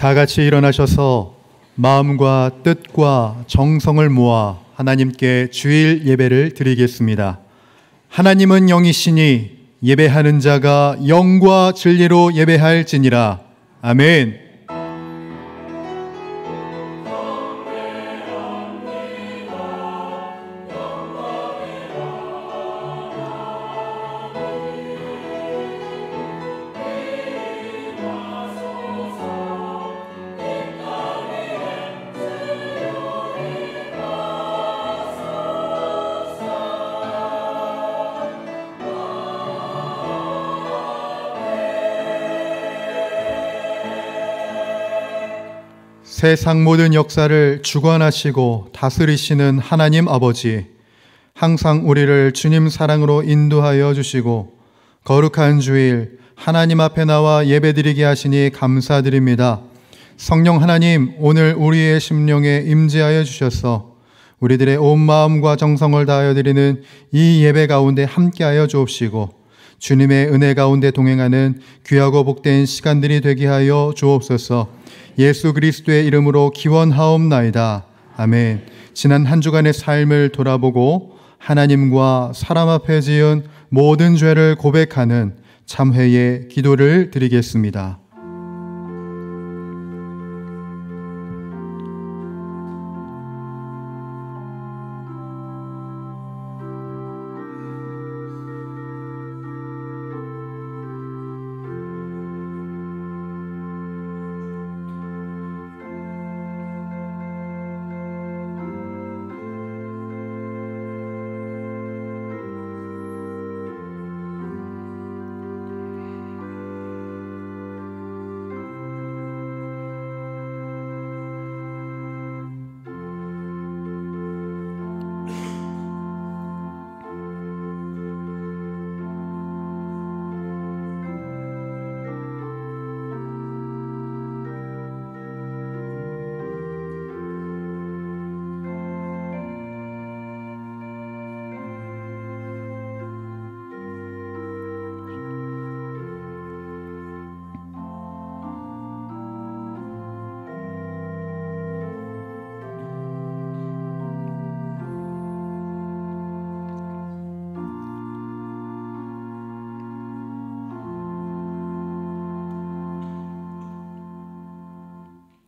다 같이 일어나셔서 마음과 뜻과 정성을 모아 하나님께 주일 예배를 드리겠습니다. 하나님은 영이시니 예배하는 자가 영과 진리로 예배할지니라. 아멘. 세상 모든 역사를 주관하시고 다스리시는 하나님 아버지, 항상 우리를 주님 사랑으로 인도하여 주시고 거룩한 주일 하나님 앞에 나와 예배드리게 하시니 감사드립니다. 성령 하나님, 오늘 우리의 심령에 임재하여 주셔서 우리들의 온 마음과 정성을 다하여 드리는 이 예배 가운데 함께하여 주옵시고 주님의 은혜 가운데 동행하는 귀하고 복된 시간들이 되게 하여 주옵소서. 예수 그리스도의 이름으로 기원하옵나이다. 아멘. 지난 한 주간의 삶을 돌아보고 하나님과 사람 앞에 지은 모든 죄를 고백하는 참회의 기도를 드리겠습니다.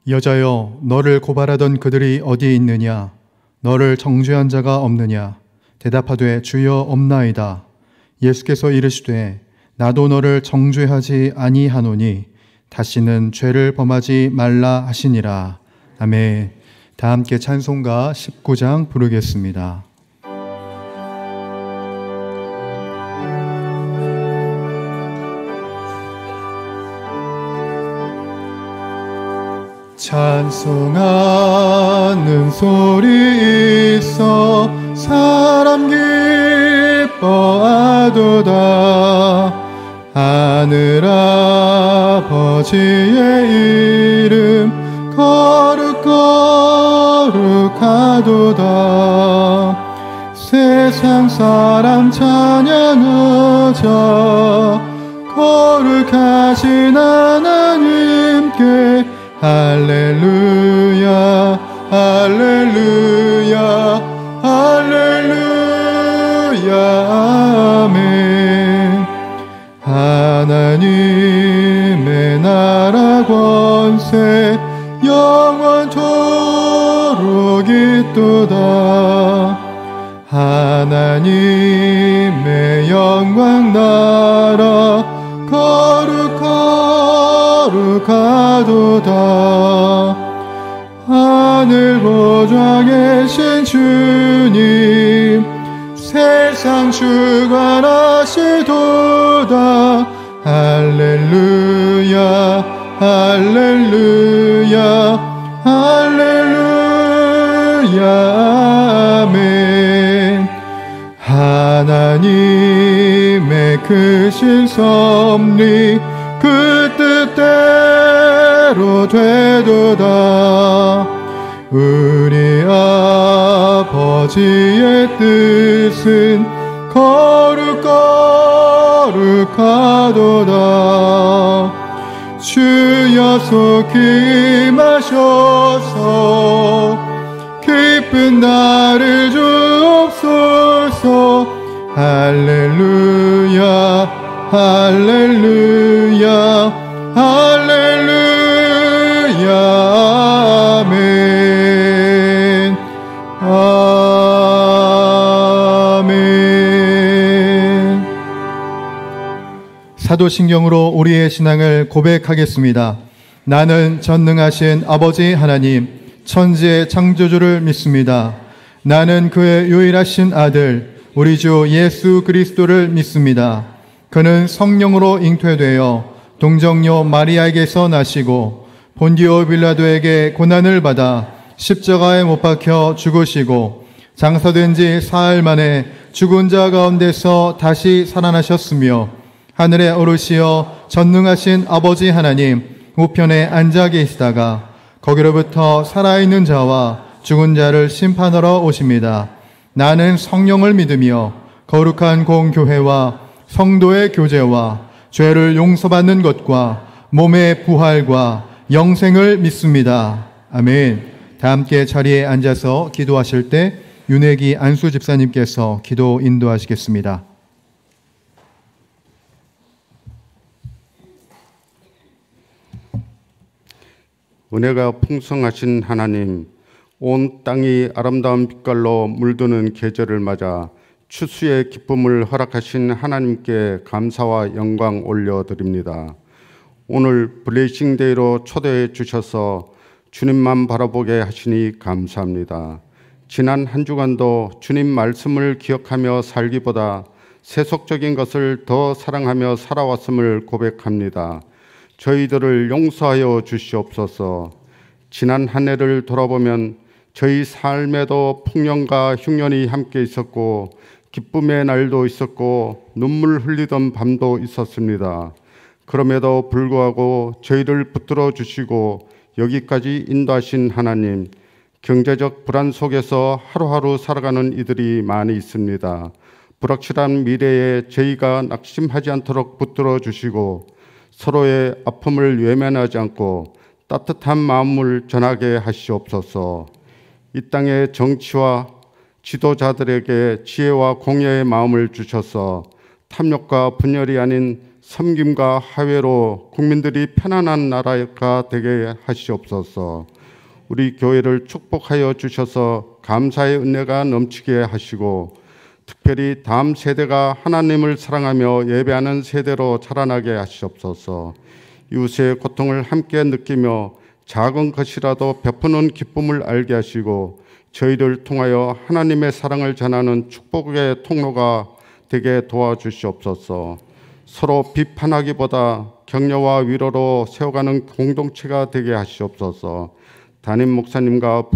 여자여, 너를 고발하던 그들이 어디 있느냐? 너를 정죄한 자가 없느냐? 대답하되 주여 없나이다. 예수께서 이르시되 나도 너를 정죄하지 아니하노니 다시는 죄를 범하지 말라 하시니라. 아멘. 다 함께 찬송가 19장 부르겠습니다. 찬송하는 소리 있어 사람 기뻐하도다. 하늘 아버지의 이름 거룩거룩하도다. 세상 사람 찬양하자. 거룩하신 하나님께 할렐루야 할렐루야 할렐루야 아멘. 하나님의 나라 권세 영원토록 있도다. 하나님의 영광 나라 거룩하도다. 하늘 보좌 계신 주님 세상 주관하시도다. 할렐루야 할렐루야 할렐루야 아멘. 하나님의 크신 섭리 그 뜻대로 되도다. 우리 아버지의 뜻은 거룩거룩하도다. 주여 속히 임하셔서 기쁜 날을 주옵소서. 할렐루야 할렐루야 할렐루야 아멘 아멘. 사도신경으로 우리의 신앙을 고백하겠습니다. 나는 전능하신 아버지 하나님 천지의 창조주를 믿습니다. 나는 그의 유일하신 아들 우리 주 예수 그리스도를 믿습니다. 그는 성령으로 잉태되어 동정녀 마리아에게서 나시고 본디오 빌라도에게 고난을 받아 십자가에 못 박혀 죽으시고 장사된 지 사흘 만에 죽은 자 가운데서 다시 살아나셨으며 하늘에 오르시어 전능하신 아버지 하나님 우편에 앉아 계시다가 거기로부터 살아있는 자와 죽은 자를 심판하러 오십니다. 나는 성령을 믿으며 거룩한 공교회와 성도의 교제와 죄를 용서받는 것과 몸의 부활과 영생을 믿습니다. 아멘. 다 함께 자리에 앉아서 기도하실 때 윤혜기 안수 집사님께서 기도 인도하시겠습니다. 은혜가 풍성하신 하나님, 온 땅이 아름다운 빛깔로 물드는 계절을 맞아 추수의 기쁨을 허락하신 하나님께 감사와 영광 올려드립니다. 오늘 블레싱데이로 초대해 주셔서 주님만 바라보게 하시니 감사합니다. 지난 한 주간도 주님 말씀을 기억하며 살기보다 세속적인 것을 더 사랑하며 살아왔음을 고백합니다. 저희들을 용서하여 주시옵소서. 지난 한 해를 돌아보면 저희 삶에도 풍년과 흉년이 함께 있었고 기쁨의 날도 있었고 눈물 흘리던 밤도 있었습니다. 그럼에도 불구하고 저희를 붙들어 주시고 여기까지 인도하신 하나님, 경제적 불안 속에서 하루하루 살아가는 이들이 많이 있습니다. 불확실한 미래에 저희가 낙심하지 않도록 붙들어 주시고 서로의 아픔을 외면하지 않고 따뜻한 마음을 전하게 하시옵소서. 이 땅의 정치와 지도자들에게 지혜와 공의의 마음을 주셔서 탐욕과 분열이 아닌 섬김과 화해로 국민들이 편안한 나라가 되게 하시옵소서. 우리 교회를 축복하여 주셔서 감사의 은혜가 넘치게 하시고 특별히 다음 세대가 하나님을 사랑하며 예배하는 세대로 자라나게 하시옵소서. 이웃의 고통을 함께 느끼며 작은 것이라도 베푸는 기쁨을 알게 하시고 저희를 통하여 하나님의 사랑을 전하는 축복의 통로가 되게 도와주시옵소서. 서로 비판하기보다 격려와 위로로 세워가는 공동체가 되게 하시옵소서. 담임 목사님과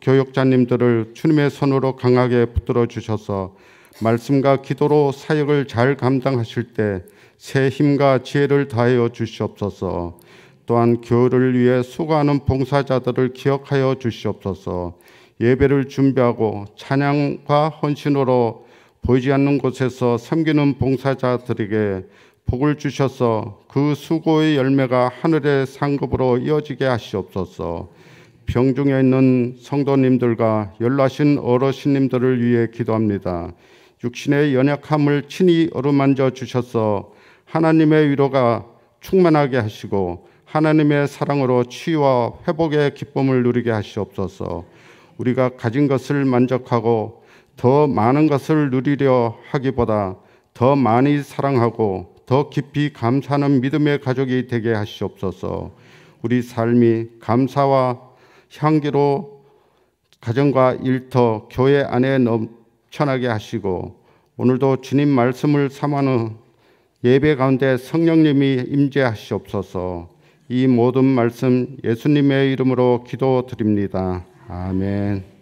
교육자님들을 주님의 손으로 강하게 붙들어 주셔서 말씀과 기도로 사역을 잘 감당하실 때 새 힘과 지혜를 다하여 주시옵소서. 또한 교회를 위해 수고하는 봉사자들을 기억하여 주시옵소서. 예배를 준비하고 찬양과 헌신으로 보이지 않는 곳에서 섬기는 봉사자들에게 복을 주셔서 그 수고의 열매가 하늘의 상급으로 이어지게 하시옵소서. 병중에 있는 성도님들과 연로하신 어르신님들을 위해 기도합니다. 육신의 연약함을 친히 어루만져 주셔서 하나님의 위로가 충만하게 하시고 하나님의 사랑으로 치유와 회복의 기쁨을 누리게 하시옵소서. 우리가 가진 것을 만족하고 더 많은 것을 누리려 하기보다 더 많이 사랑하고 더 깊이 감사하는 믿음의 가족이 되게 하시옵소서. 우리 삶이 감사와 향기로 가정과 일터, 교회 안에 넘쳐나게 하시고 오늘도 주님 말씀을 삼하는 예배 가운데 성령님이 임재하시옵소서. 이 모든 말씀 예수님의 이름으로 기도드립니다. 아멘.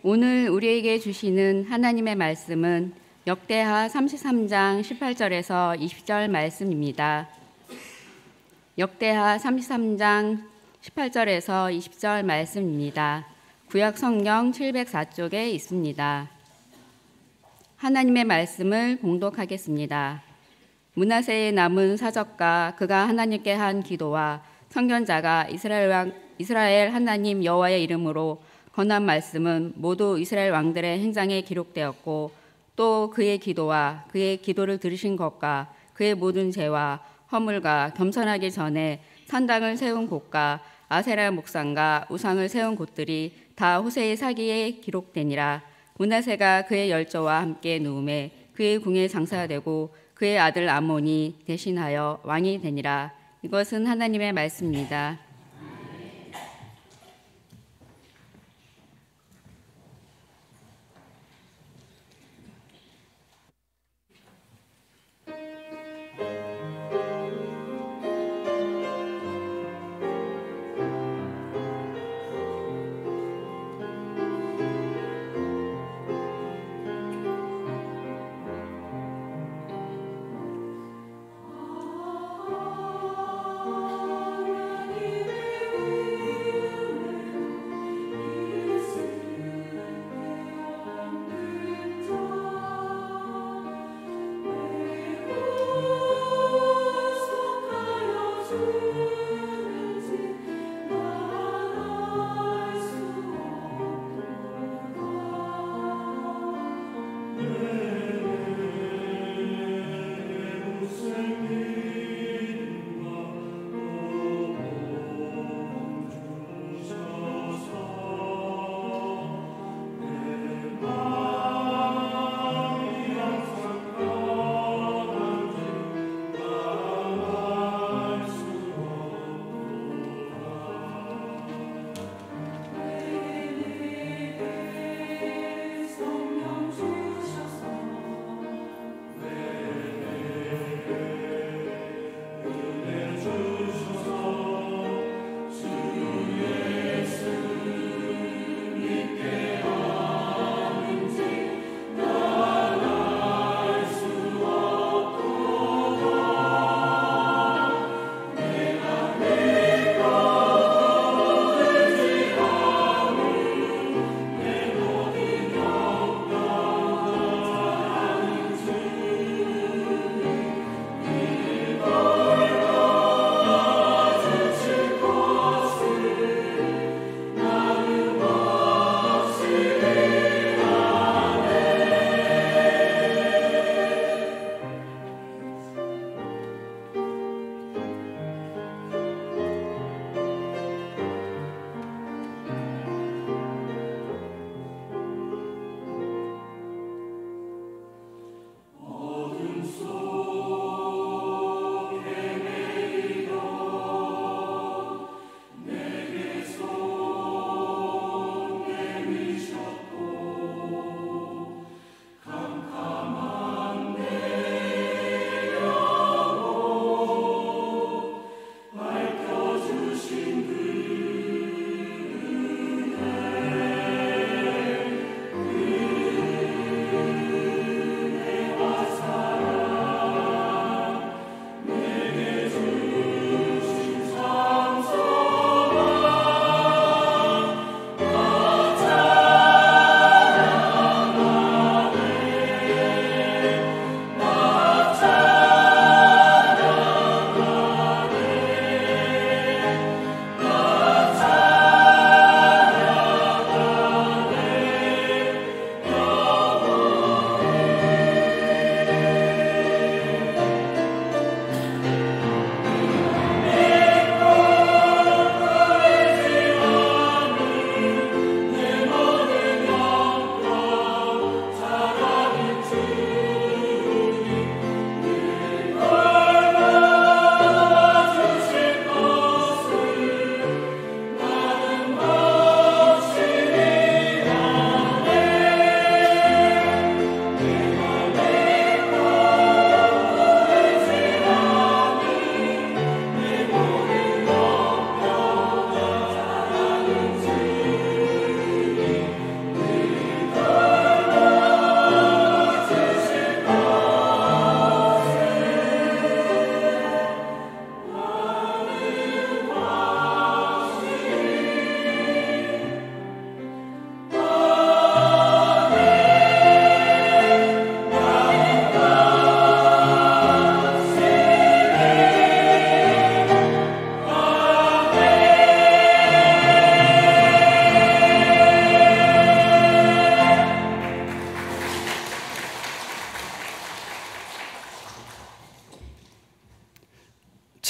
오늘 우리에게 주시는 하나님의 말씀은 역대하 33장 18절에서 20절 말씀입니다. 역대하 33장 18절에서 20절 말씀입니다. 구약 성경 704쪽에 있습니다. 하나님의 말씀을 봉독하겠습니다. 므낫세의 남은 사적과 그가 하나님께 한 기도와 선견자가 이스라엘 하나님 여호와의 이름으로 건한 말씀은 모두 이스라엘 왕들의 행장에 기록되었고, 또 그의 기도와 그의 기도를 들으신 것과 그의 모든 죄와 허물과 겸손하기 전에 산당을 세운 곳과 아세라 목상과 우상을 세운 곳들이 다 호세의 사기에 기록되니라. 므낫세가 그의 열조와 함께 누움에 그의 궁에 장사되고 그의 아들 아몬이 대신하여 왕이 되니라. 이것은 하나님의 말씀입니다.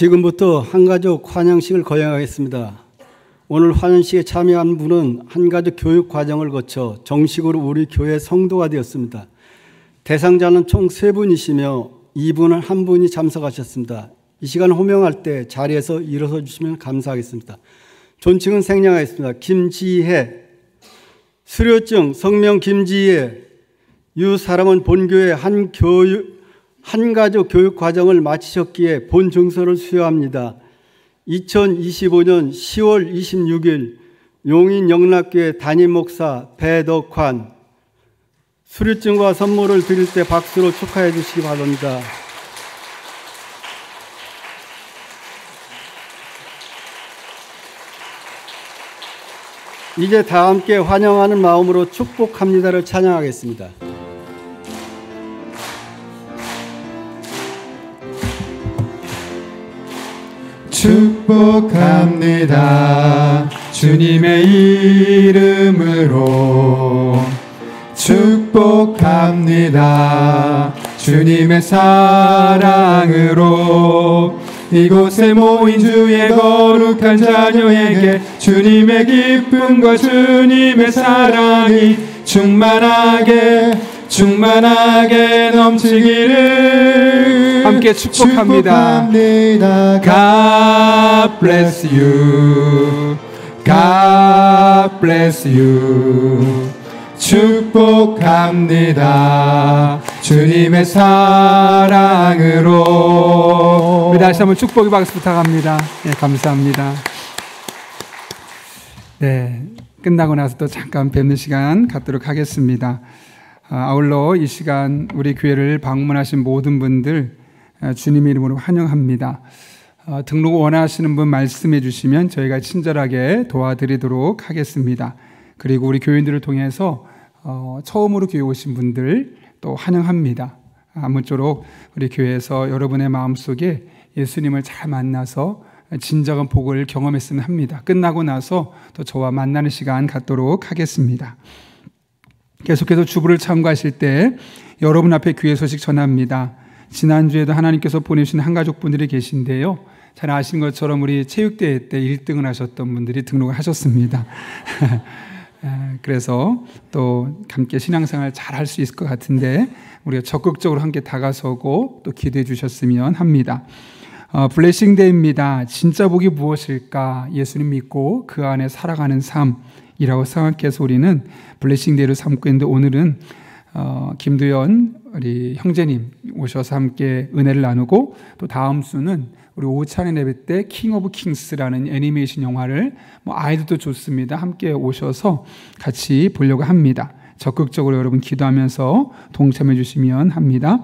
지금부터 한가족 환영식을 거행하겠습니다. 오늘 환영식에 참여한 분은 한가족 교육 과정을 거쳐 정식으로 우리 교회 성도가 되었습니다. 대상자는 총 3분이시며 이분은 한 분이 참석하셨습니다. 이 시간 호명할 때 자리에서 일어서 주시면 감사하겠습니다. 존칭은 생략하겠습니다. 김지혜, 수료증 성명 김지혜, 유 사람은 본교회 한가족 교육 과정을 마치셨기에 본 증서를 수여합니다. 2025년 10월 26일 용인영락교회 담임 목사 배덕환, 수료증과 선물을 드릴 때 박수로 축하해 주시기 바랍니다. 이제 다 함께 환영하는 마음으로 축복합니다를 찬양하겠습니다. 축복합니다. 주님의 이름으로 축복합니다. 주님의 사랑으로 이곳에 모인 주의 거룩한 자녀에게 주님의 기쁨과 주님의 사랑이 충만하게 넘치기를 함께 축복합니다. God bless you. God bless you. 축복합니다. 주님의 사랑으로. 우리 다시 한번 축복의 박수 부탁합니다. 네, 감사합니다. 네, 끝나고 나서 또 잠깐 뵙는 시간 갖도록 하겠습니다. 아울러 이 시간 우리 교회를 방문하신 모든 분들 주님의 이름으로 환영합니다. 등록 원하시는 분 말씀해 주시면 저희가 친절하게 도와드리도록 하겠습니다. 그리고 우리 교인들을 통해서 처음으로 교회 오신 분들 또 환영합니다. 아무쪼록 우리 교회에서 여러분의 마음속에 예수님을 잘 만나서 진정한 복을 경험했으면 합니다. 끝나고 나서 또 저와 만나는 시간 갖도록 하겠습니다. 계속해서 주부를 참고하실 때 여러분 앞에 귀의 소식 전합니다. 지난주에도 하나님께서 보내주신 한가족분들이 계신데요. 잘 아시는 것처럼 우리 체육대회 때 1등을 하셨던 분들이 등록을 하셨습니다. 그래서 또 함께 신앙생활 잘 할 수 있을 것 같은데 우리가 적극적으로 함께 다가서고 또 기도해 주셨으면 합니다. 블레싱데이입니다. 진짜 복이 무엇일까? 예수님 믿고 그 안에 살아가는 삶이라고 생각해서 우리는 블레싱데이로 삼고 있는데 오늘은 김두현 우리 형제님 오셔서 함께 은혜를 나누고 또 다음 수는 우리 오찬의 예배 때 킹 오브 킹스라는 애니메이션 영화를 아이들도 좋습니다. 함께 오셔서 같이 보려고 합니다. 적극적으로 여러분 기도하면서 동참해 주시면 합니다.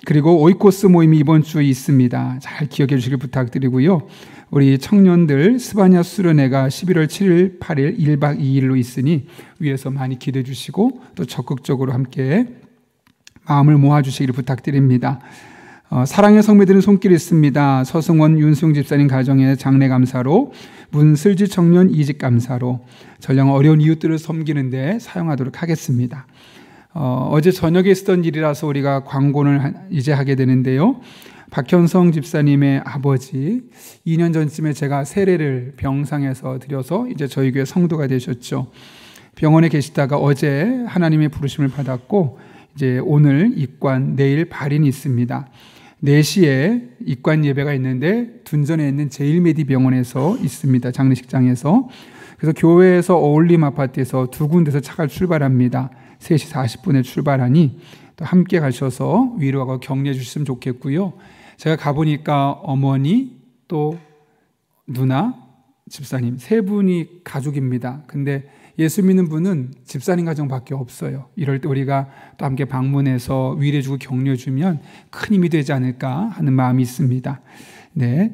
그리고 오이코스 모임이 이번 주에 있습니다. 잘 기억해 주시길 부탁드리고요. 우리 청년들 스바냐 수련회가 11월 7일, 8일 1박 2일로 있으니 위에서 많이 기도해 주시고 또 적극적으로 함께 마음을 모아주시기를 부탁드립니다. 사랑의 성매들은 손길이 있습니다. 서승원 윤수영 집사님 가정의 장례 감사로, 문슬지 청년 이직 감사로 전량 어려운 이웃들을 섬기는데 사용하도록 하겠습니다. 어제 저녁에 있었던 일이라서 우리가 광고를 이제 하게 되는데요. 박현성 집사님의 아버지 2년 전쯤에 제가 세례를 병상에서 드려서 이제 저희 교회 성도가 되셨죠. 병원에 계시다가 어제 하나님의 부르심을 받았고 이제 오늘 입관, 내일 발인이 있습니다. 4시에 입관 예배가 있는데 둔전에 있는 제일메디 병원에서 있습니다. 장례식장에서. 그래서 교회에서 어울림 아파트에서 2군데서 차가 출발합니다. 3시 40분에 출발하니 또 함께 가셔서 위로하고 격려해 주셨으면 좋겠고요. 제가 가보니까 어머니 또 누나, 집사님 3분이 가족입니다. 근데 예수 믿는 분은 집사님 가정밖에 없어요. 이럴 때 우리가 또 함께 방문해서 위로해주고 격려해주면 큰 힘이 되지 않을까 하는 마음이 있습니다. 네,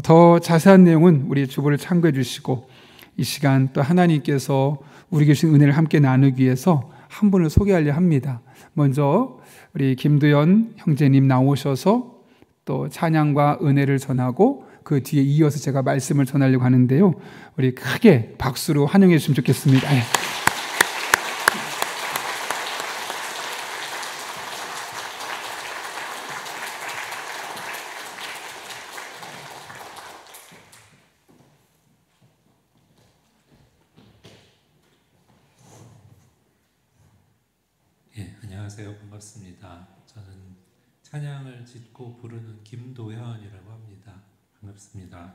더 자세한 내용은 우리 주보를 참고해 주시고 이 시간 또 하나님께서 우리 계신 은혜를 함께 나누기 위해서 한 분을 소개하려 합니다. 먼저 우리 김두현 형제님 나오셔서 또 찬양과 은혜를 전하고 그 뒤에 이어서 제가 말씀을 전하려고 하는데요. 우리 크게 박수로 환영해 주시면 좋겠습니다. 네. 안녕하세요. 반갑습니다. 저는 찬양을 짓고 부르는 김도현이라고 합니다. 반갑습니다.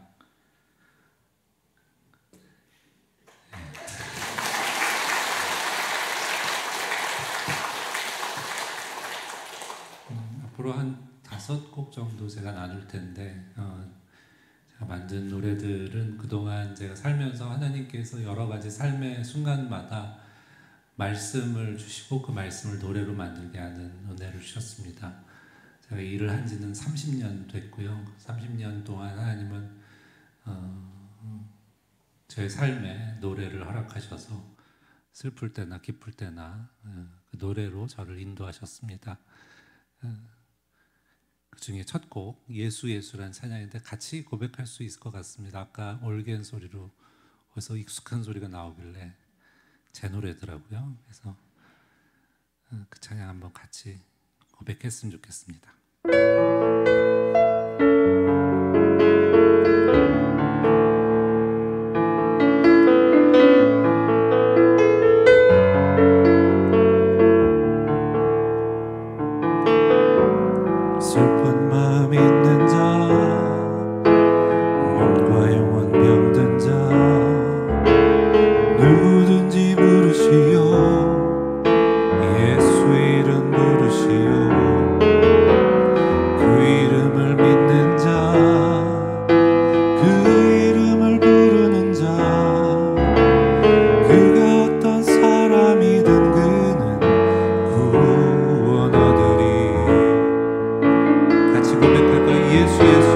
앞으로 한 5곡 정도 제가 나눌 텐데 제가 만든 노래들은 그동안 제가 살면서 하나님께서 여러 가지 삶의 순간마다 말씀을 주시고 그 말씀을 노래로 만들게 하는 은혜를 주셨습니다. 제가 일을 한 지는 30년 됐고요. 30년 동안 하나님은 제 삶에 노래를 허락하셔서 슬플 때나 기쁠 때나 그 노래로 저를 인도하셨습니다. 그 중에 첫 곡 예수라는 찬양인데 같이 고백할 수 있을 것 같습니다. 아까 올겐 소리로 어디서 익숙한 소리가 나오길래 제 노래더라고요. 그래서 그 찬양 한번 같이 고백했으면 좋겠습니다. 슬픈 마음 있는 자, 몸과 영혼 병든 자, 누구든지 부르시오. 예수 이름 부르시오. 그 이름을 믿는 자, 그 이름을 부르는 자, 그가 어떤 사람이든 그는 구원 얻으리. 같이 고백할까요? 예수 예수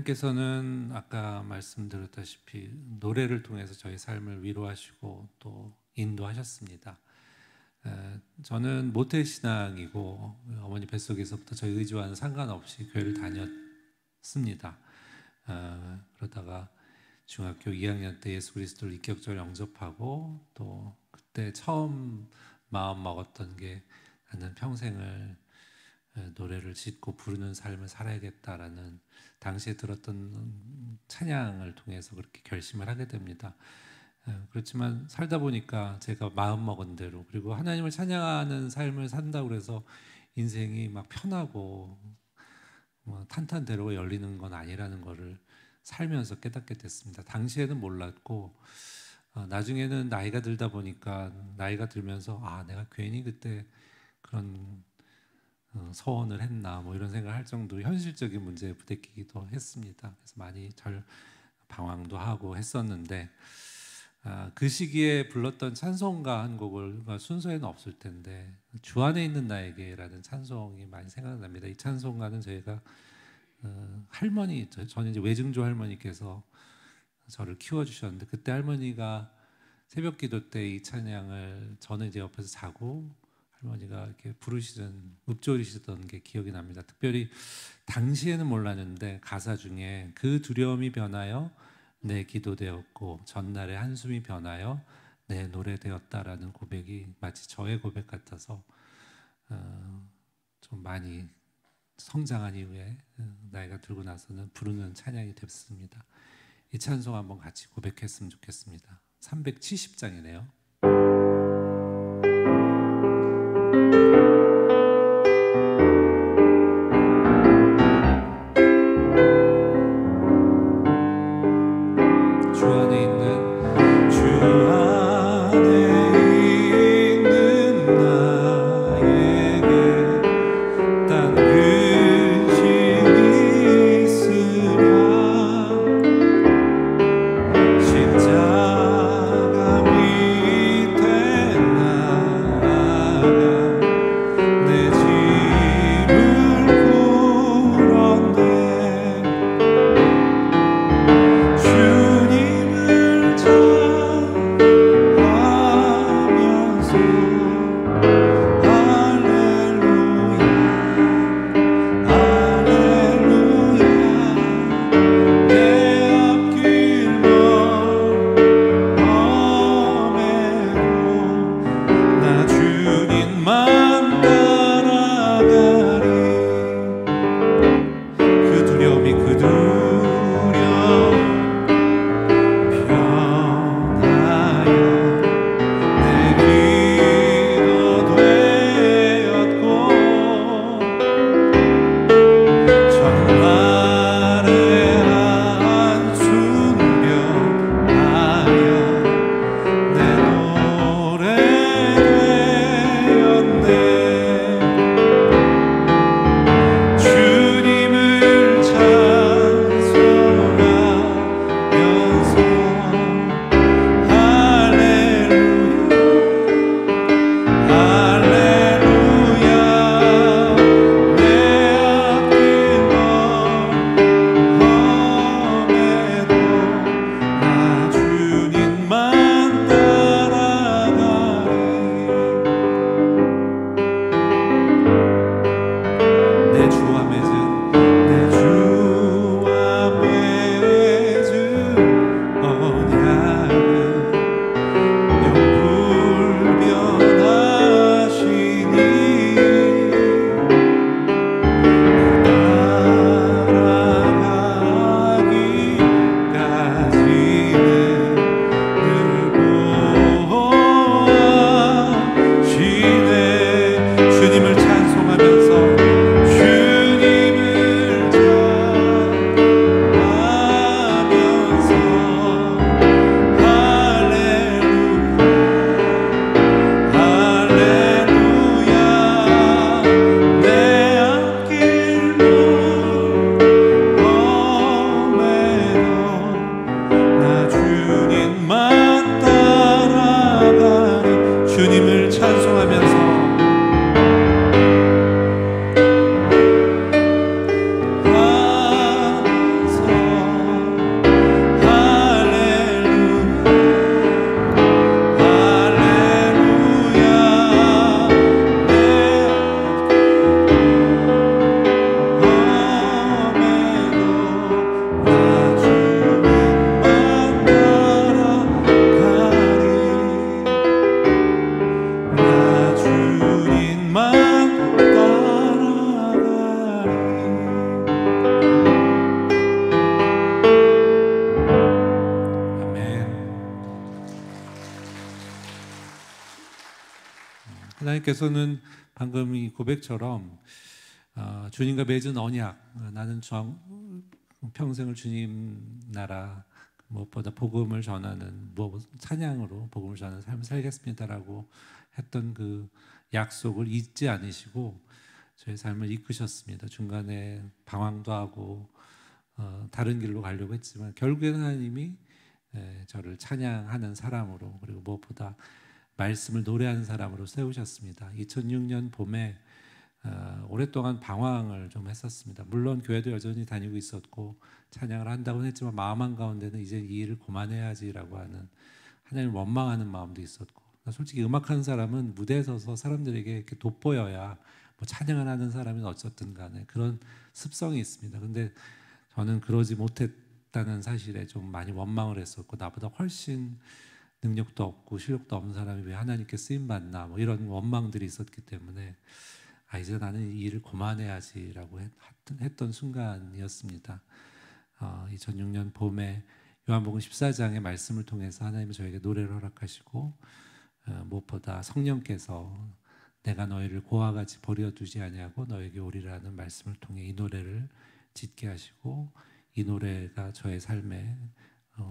하나님께서는 아까 말씀드렸다시피 노래를 통해서 저희 삶을 위로하시고 또 인도하셨습니다. 저는 모태신앙이고 어머니 뱃속에서부터 저희 의지와는 상관없이 교회를 다녔습니다. 그러다가 중학교 2학년 때 예수 그리스도를 인격적으로 영접하고 또 그때 처음 마음 먹었던 게 나는 평생을 노래를 짓고 부르는 삶을 살아야겠다라는 당시에 들었던 찬양을 통해서 그렇게 결심을 하게 됩니다. 그렇지만 살다 보니까 제가 마음 먹은 대로 그리고 하나님을 찬양하는 삶을 산다고 해서 인생이 막 편하고 탄탄대로가 열리는 건 아니라는 거를 살면서 깨닫게 됐습니다. 당시에는 몰랐고 나중에는 나이가 들다 보니까 나이가 들면서 내가 괜히 그때 그런 서원을 했나 뭐 이런 생각을 할 정도로 현실적인 문제에 부대끼기도 했습니다. 그래서 많이 방황도 하고 했었는데 그 시기에 불렀던 찬송가 한 곡을 순서에는 없을 텐데 주 안에 있는 나에게라는 찬송이 많이 생각납니다. 이 찬송가는 저희가 할머니, 저는 이제 외증조 할머니께서 저를 키워주셨는데 그때 할머니가 새벽기도 때 이 찬양을 저는 이제 옆에서 자고 할머니가 이렇게 읊조리시던 게 기억이 납니다. 특별히 당시에는 몰랐는데 가사 중에 그 두려움이 변하여 내 기도 되었고 전날의 한숨이 변하여 내 노래 되었다라는 고백이 마치 저의 고백 같아서 좀 많이 성장한 이후에 나이가 들고 나서는 부르는 찬양이 됐습니다. 이 찬송 한번 같이 고백했으면 좋겠습니다. 370장이네요. 하나님께서는 방금 이 고백처럼 주님과 맺은 언약, 나는 평생을 주님 나라 무엇보다 복음을 전하는 찬양으로 복음을 전하는 삶을 살겠습니다라고 했던 그 약속을 잊지 않으시고 저의 삶을 이끄셨습니다. 중간에 방황도 하고 다른 길로 가려고 했지만 결국에는 하나님이 저를 찬양하는 사람으로, 그리고 무엇보다 말씀을 노래하는 사람으로 세우셨습니다. 2006년 봄에 오랫동안 방황을 좀 했었습니다. 물론 교회도 여전히 다니고 있었고 찬양을 한다고는 했지만 마음 한가운데는 이제 이 일을 그만해야지라고 하는 하나님을 원망하는 마음도 있었고, 솔직히 음악하는 사람은 무대에 서서 사람들에게 이렇게 돋보여야 뭐 찬양을 하는 사람은 어쨌든 간에 그런 습성이 있습니다. 근데 저는 그러지 못했다는 사실에 좀 많이 원망을 했었고, 나보다 훨씬 능력도 없고 실력도 없는 사람이 왜 하나님께 쓰임받나 뭐 이런 원망들이 있었기 때문에 이제 나는 이 일을 그만해야지라고 했던 순간이었습니다. 2006년 봄에 요한복음 14장의 말씀을 통해서 하나님은 저에게 노래를 허락하시고 무엇보다 성령께서 내가 너희를 고와 같이 버려두지 아니하고 너에게 오리라는 말씀을 통해 이 노래를 짓게 하시고, 이 노래가 저의 삶에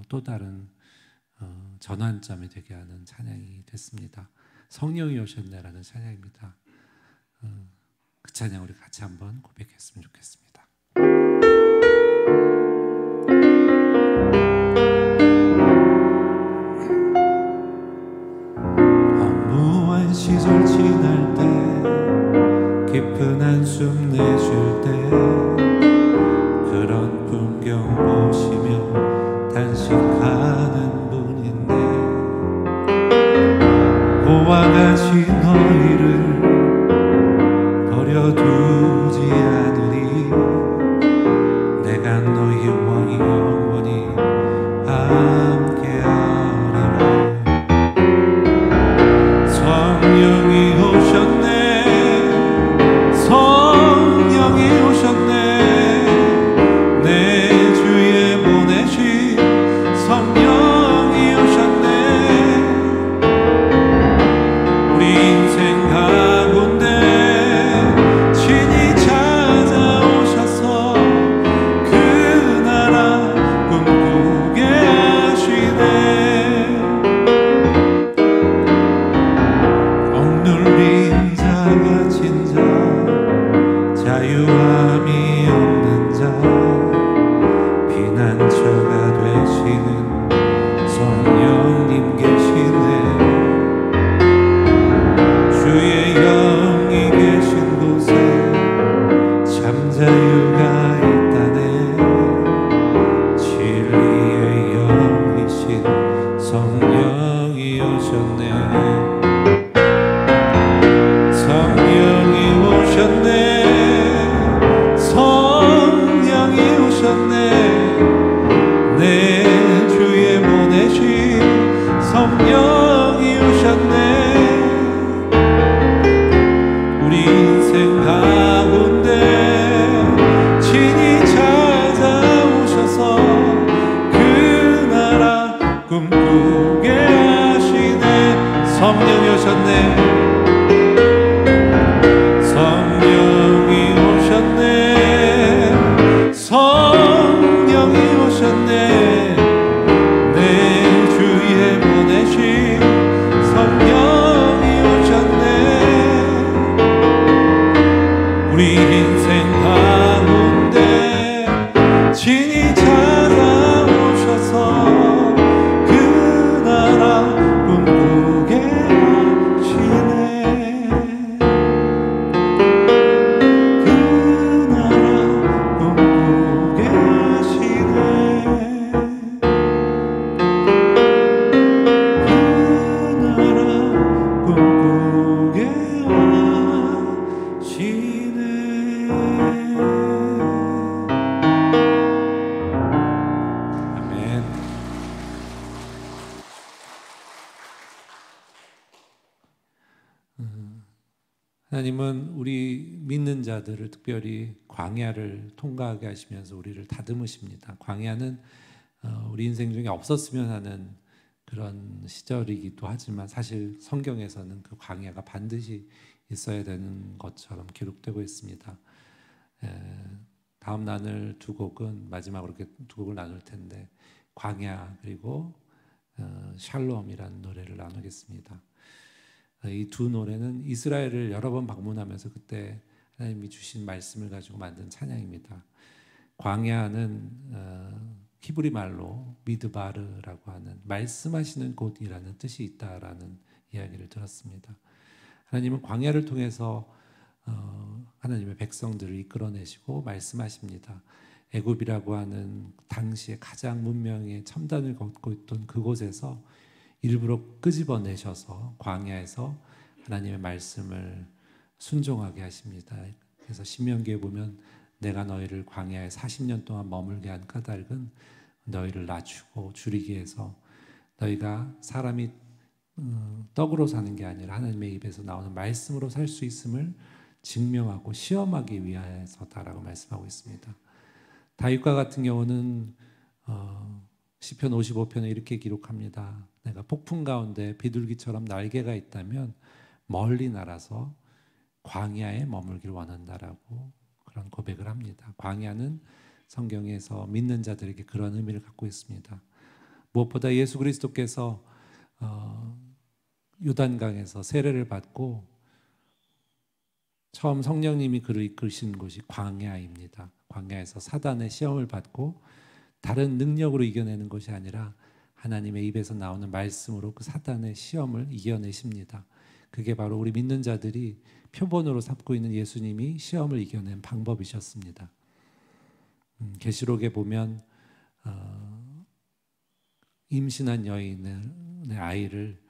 또 다른 전환점이 되게 하는 찬양이 됐습니다. 성령이 오셨네라는 찬양입니다. 그 찬양 우리 같이 한번 고백했으면 좋겠습니다. 허무한 시절 지날 때, 깊은 한숨 내쉴 때, 그런 풍경 보시며 단식하는 분인데, 고와 같이 너희를 버려두지 않으리. 내가 너희와 영원히 함께하리라. 성령이 오셨네, 성령이 오셨네, 내 주에 보내신 성령이 오셨네. 우리 인생 가운데 자유함이 없는 자, 피난처가 되시는 성령님 계시네. 주의 영이 계신 곳에 참 자유가 있다네. 진리의 영이신 성령이 오셨네. 성령이 오셨네. 성령이 오셨네, 내 주에 보내신 성령이 오셨네. 우리 인생 가운데 친히 찾아오셔서 그 나라 꿈꾸게 하시네. 성령이 오셨네. 성령이 오셨네, 내 주위에 보내신 성령이 오셨네. 우리 인생 가운데 친히 찾아오셔서 그 나라 꿈꾸게 하시네. 하나님은 우리 믿는 자들을 특별히 광야를 통과하게 하시면서 우리를 다듬으십니다. 광야는 우리 인생 중에 없었으면 하는 그런 시절이기도 하지만 사실 성경에서는 그 광야가 반드시 있어야 되는 것처럼 기록되고 있습니다. 다음 나눌 두 곡은 마지막으로 이렇게 두 곡을 나눌 텐데 광야 그리고 샬롬이라는 노래를 나누겠습니다. 이 두 노래는 이스라엘을 여러 번 방문하면서 그때 하나님이 주신 말씀을 가지고 만든 찬양입니다. 광야는 히브리 말로 미드바르라고 하는 말씀하시는 곳이라는 뜻이 있다라는 이야기를 들었습니다. 하나님은 광야를 통해서 하나님의 백성들을 이끌어내시고 말씀하십니다. 애굽이라고 하는 당시에 가장 문명의 첨단을 걷고 있던 그곳에서 일부러 끄집어내셔서 광야에서 하나님의 말씀을 순종하게 하십니다. 그래서 신명기에 보면 내가 너희를 광야에 40년 동안 머물게 한 까닭은 너희를 낮추고 줄이기 위해서 너희가 사람이 떡으로 사는 게 아니라 하나님의 입에서 나오는 말씀으로 살 수 있음을 증명하고 시험하기 위해서다라고 말씀하고 있습니다. 다윗과 같은 경우는 시편 55편에 이렇게 기록합니다. 내가 폭풍 가운데 비둘기처럼 날개가 있다면 멀리 날아서 광야에 머물기를 원한다라고 그런 고백을 합니다. 광야는 성경에서 믿는 자들에게 그런 의미를 갖고 있습니다. 무엇보다 예수 그리스도께서 요단강에서 세례를 받고 처음 성령님이 그를 이끄신 곳이 광야입니다. 광야에서 사단의 시험을 받고 다른 능력으로 이겨내는 것이 아니라 하나님의 입에서 나오는 말씀으로 그 사단의 시험을 이겨내십니다. 그게 바로 우리 믿는 자들이 표본으로 삼고 있는 예수님이 시험을 이겨낸 방법이셨습니다. 계시록에 보면 임신한 여인의 아이를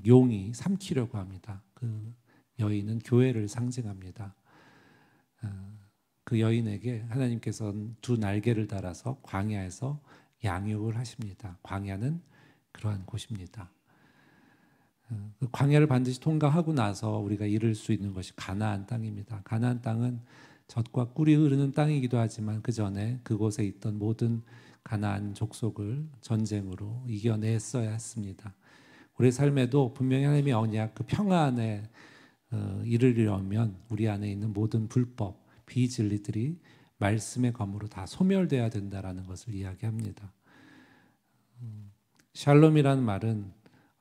용이 삼키려고 합니다. 그 여인은 교회를 상징합니다. 그 여인에게 하나님께서는 두 날개를 달아서 광야에서 양육을 하십니다. 광야는 그러한 곳입니다. 그 광야를 반드시 통과하고 나서 우리가 이룰 수 있는 것이 가나안 땅입니다. 가나안 땅은 젖과 꿀이 흐르는 땅이기도 하지만 그 전에 그곳에 있던 모든 가나안 족속을 전쟁으로 이겨냈어야 했습니다. 우리의 삶에도 분명히 하나님의 언약, 그 평안에 이르려면 우리 안에 있는 모든 불법, 비진리들이 말씀의 검으로 다 소멸돼야 된다라는 것을 이야기합니다. 샬롬이라는 말은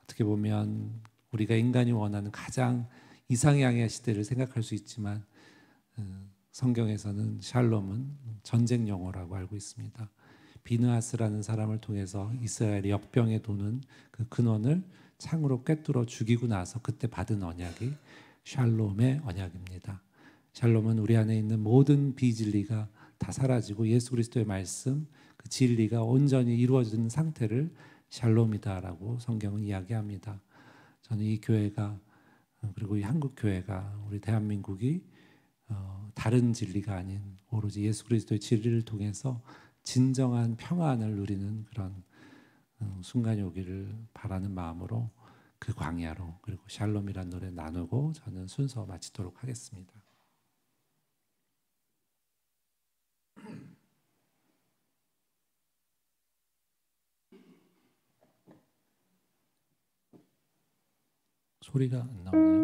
어떻게 보면 우리가 인간이 원하는 가장 이상향의 시대를 생각할 수 있지만 성경에서는 샬롬은 전쟁 용어라고 알고 있습니다. 비느하스라는 사람을 통해서 이스라엘이 역병에 도는 그 근원을 창으로 꿰뚫어 죽이고 나서 그때 받은 언약이 샬롬의 언약입니다. 샬롬은 우리 안에 있는 모든 비진리가 다 사라지고 예수 그리스도의 말씀, 그 진리가 온전히 이루어진 상태를 샬롬이다라고 성경은 이야기합니다. 저는 이 교회가 그리고 이 한국 교회가 우리 대한민국이 다른 진리가 아닌 오로지 예수 그리스도의 진리를 통해서 진정한 평안을 누리는 그런 순간이 오기를 바라는 마음으로 그 광야로 그리고 샬롬이라는 노래 나누고 저는 순서 마치도록 하겠습니다. 소리가 안 나오네요.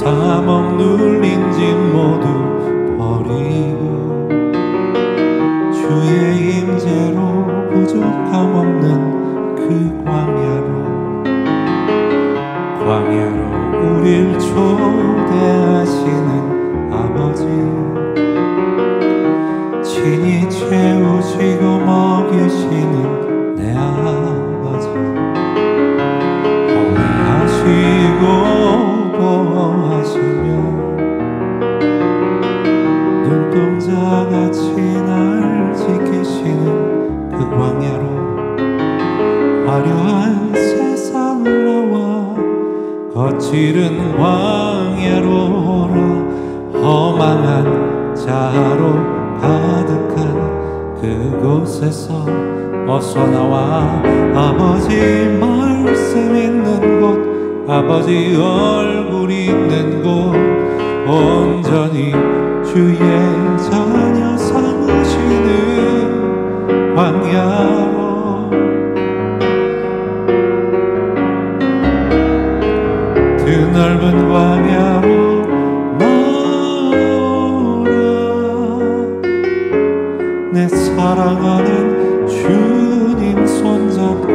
사목 눌린 짐 모두 버리고 주의 임재로 부족함 없는 그 광야로 우릴 초대하시는 아버지 친히 채우시고 먹이시는 내 아버지 호위하시고 보호하시며 광야로 가득한 그곳에서 어서 나와 아버지 말씀 있는 곳, 아버지 얼굴 있는 곳, 온전히 주의 자녀 삼으시는 광야로 드넓은 광야로 나오라. 내 사랑하는 주님 손잡고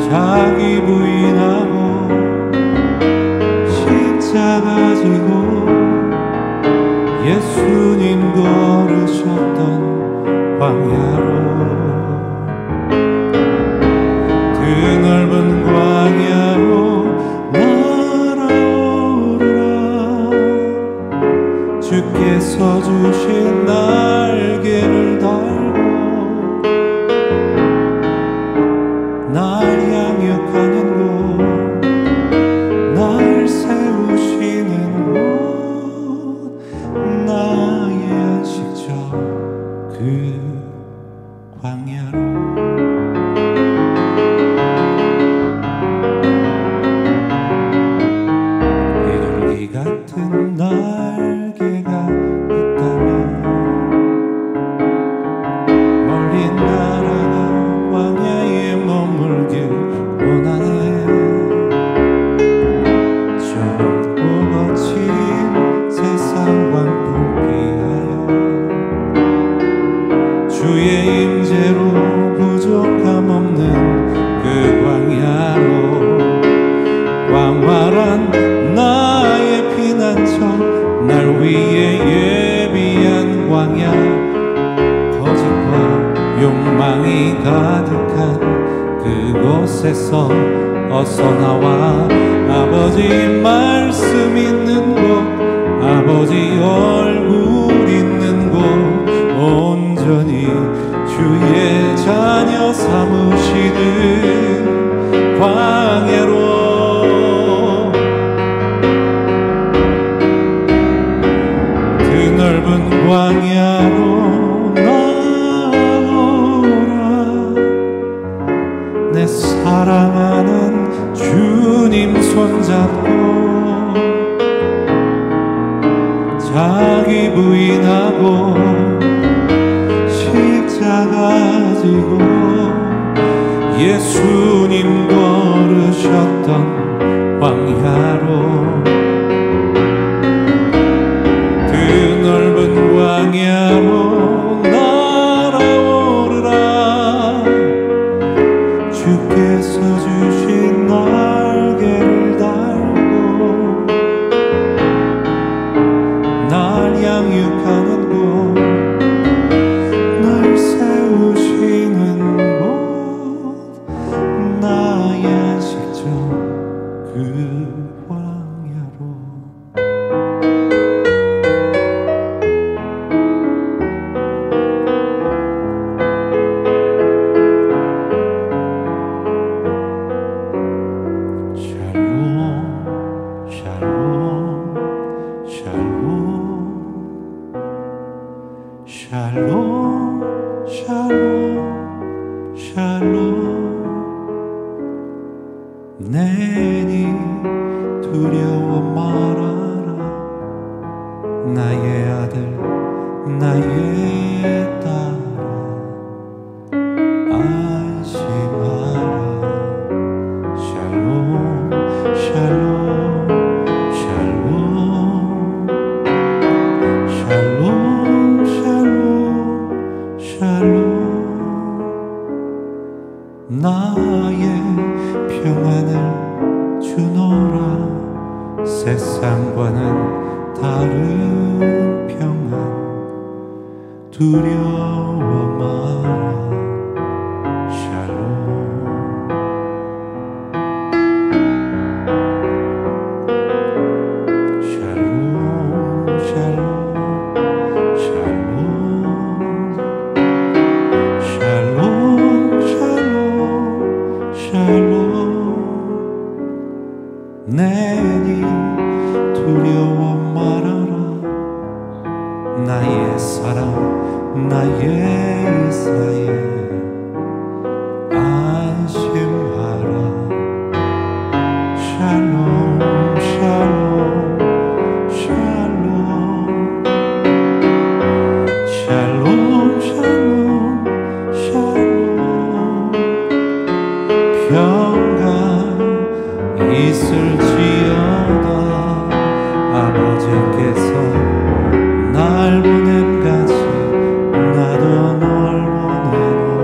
자기 부인하고 십자가 지고 예수님 걸으셨던 광야로 드넓은 광야로 날아오르라. 주께서 주신 날개를 달고 날 양육하는 곳, 날 세우시는 곳, 나의 안식처 그 광야로 같은 날개가 있다면 멀리 날아가 광야에 머물길 원하네. 젊고 거친 세상 광풍 피하여 주의 임재로 부족함 없는 그 광야로 광활한 나의 피난처, 날 위해 예비한 광야, 거짓과 욕망이 가득한 그곳에서 어서 나와 아버지 말씀 있는 곳, 아버지 얼굴 있는 곳, 온전히 주의 자녀 삼으시는 광야로 넓은 광야로 나오라. 내 사랑하는 주님 손잡고 자기 부인하고 십자가 지고 예수님 걸으셨던 광야로 넓은 광야로 날아오르라. 주께서 주신 날개를 달고 날 양육하는 곳, 날 세우시는 곳, 나의 안식처 그 광야로 샬롬 샬롬 샬롬 내니 두려워 말아라. 나의 아들 나의 딸아 안심하라. 샬롬 샬롬 나의 평안을 주노라. 세상과는 다른 평안 두려워 마라. 샬롬 샬롬 샬롬 샬롬 샬롬 샬롬 내 괜히 두려워 말아라. 나의 사랑 나의 이스라엘 안심하라. 샬롬 샬롬 샬롬 샬롬 샬롬 샬롬 평강 있을지어다. 아버지께서 날 보낸 같이 나도 널 보내노라.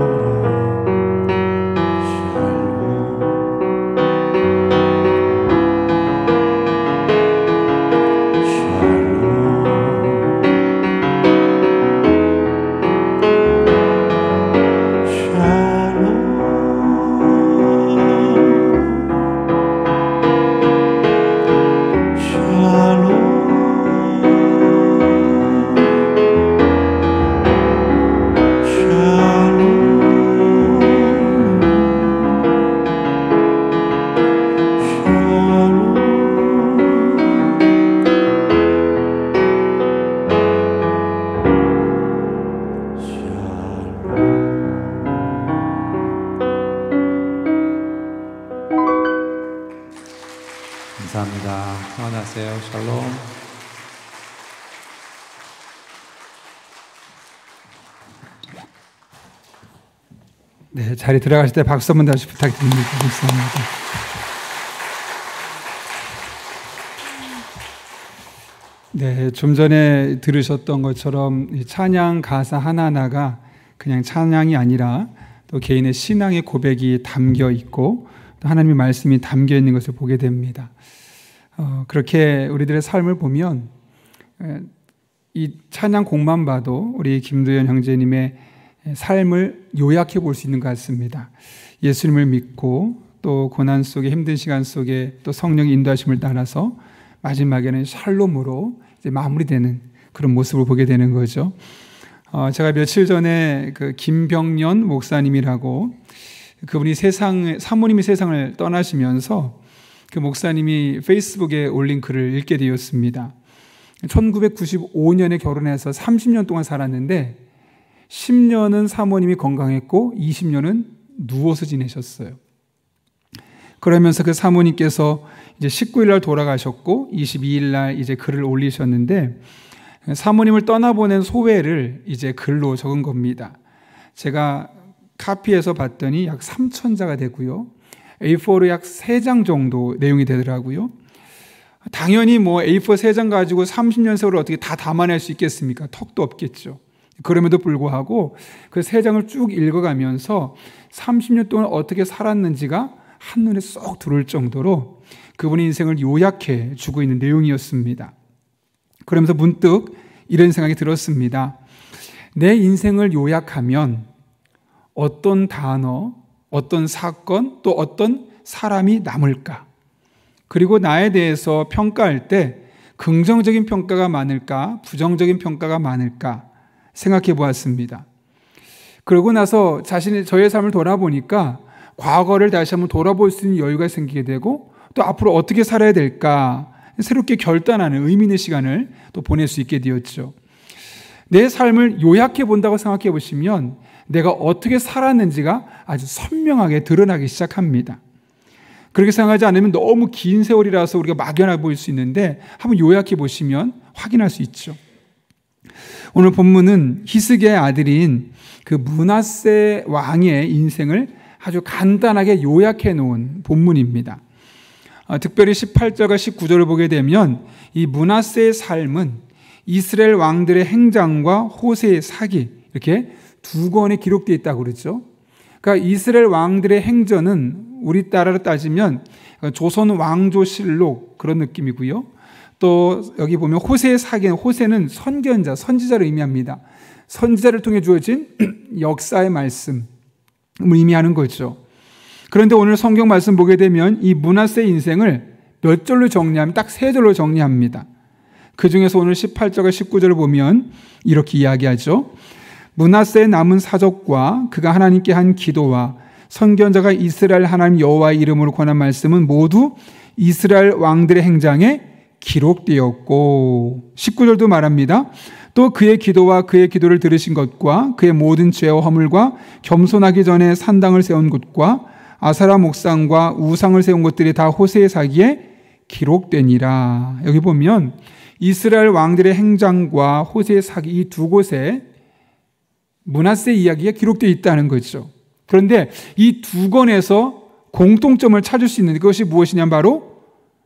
감사합니다. 평안하세요. 샬롬. 네, 자리 들어가실 때 박수 한번 다시 부탁드립니다. 감사합니다. 네, 좀 전에 들으셨던 것처럼 이 찬양 가사 하나하나가 그냥 찬양이 아니라 또 개인의 신앙의 고백이 담겨 있고 또 하나님의 말씀이 담겨 있는 것을 보게 됩니다. 그렇게 우리들의 삶을 보면 이 찬양 곡만 봐도 우리 김두현 형제님의 삶을 요약해 볼 수 있는 것 같습니다. 예수님을 믿고 또 고난 속에 힘든 시간 속에 또 성령의 인도하심을 따라서 마지막에는 샬롬으로 이제 마무리되는 그런 모습을 보게 되는 거죠. 제가 며칠 전에 그 김병년 목사님이라고 그분이 사모님이 세상을 떠나시면서 그 목사님이 페이스북에 올린 글을 읽게 되었습니다. 1995년에 결혼해서 30년 동안 살았는데 10년은 사모님이 건강했고 20년은 누워서 지내셨어요. 그러면서 그 사모님께서 이제 19일 날 돌아가셨고 22일 날 이제 글을 올리셨는데 사모님을 떠나보낸 소회를 이제 글로 적은 겁니다. 제가 카피해서 봤더니 약 3,000자가 되고요. A4로 약 3장 정도 내용이 되더라고요. 당연히 뭐 A4 3장 가지고 30년 세월을 어떻게 다 담아낼 수 있겠습니까? 턱도 없겠죠. 그럼에도 불구하고 그 3장을 쭉 읽어가면서 30년 동안 어떻게 살았는지가 한눈에 쏙 들어올 정도로 그분의 인생을 요약해 주고 있는 내용이었습니다. 그러면서 문득 이런 생각이 들었습니다. 내 인생을 요약하면 어떤 단어, 어떤 사건, 또 어떤 사람이 남을까? 그리고 나에 대해서 평가할 때 긍정적인 평가가 많을까? 부정적인 평가가 많을까? 생각해 보았습니다. 그러고 나서 저의 삶을 돌아보니까 과거를 다시 한번 돌아볼 수 있는 여유가 생기게 되고 또 앞으로 어떻게 살아야 될까? 새롭게 결단하는 의미 있는 시간을 또 보낼 수 있게 되었죠. 내 삶을 요약해 본다고 생각해 보시면 내가 어떻게 살았는지가 아주 선명하게 드러나기 시작합니다. 그렇게 생각하지 않으면 너무 긴 세월이라서 우리가 막연해 보일 수 있는데 한번 요약해 보시면 확인할 수 있죠. 오늘 본문은 히스기야의 아들인 그 므낫세 왕의 인생을 아주 간단하게 요약해 놓은 본문입니다. 특별히 18절과 19절을 보게 되면 이 므낫세의 삶은 이스라엘 왕들의 행장과 호세의 사기 이렇게 두 권에 기록되어 있다고 그러죠. 그러니까 이스라엘 왕들의 행전은 우리 나라로 따지면 조선 왕조실록 그런 느낌이고요. 또 여기 보면 호세의 사기는 호세는 선견자, 선지자를 의미합니다. 선지자를 통해 주어진 역사의 말씀을 의미하는 거죠. 그런데 오늘 성경 말씀 보게 되면 이 므낫세의 인생을 몇 절로 정리하면 딱 3절로 정리합니다. 그 중에서 오늘 18절과 19절을 보면 이렇게 이야기하죠. 므낫세의 남은 사적과 그가 하나님께 한 기도와 선견자가 이스라엘 하나님 여호와의 이름으로 권한 말씀은 모두 이스라엘 왕들의 행장에 기록되었고 19절도 말합니다. 또 그의 기도와 그의 기도를 들으신 것과 그의 모든 죄와 허물과 겸손하기 전에 산당을 세운 곳과 아사라 목상과 우상을 세운 것들이 다 호세의 사기에 기록되니라. 여기 보면 이스라엘 왕들의 행장과 호세의 사기 이 두 곳에 므낫세 이야기가 기록되어 있다는 거죠. 그런데 이 두 권에서 공통점을 찾을 수 있는 것이 무엇이냐면 바로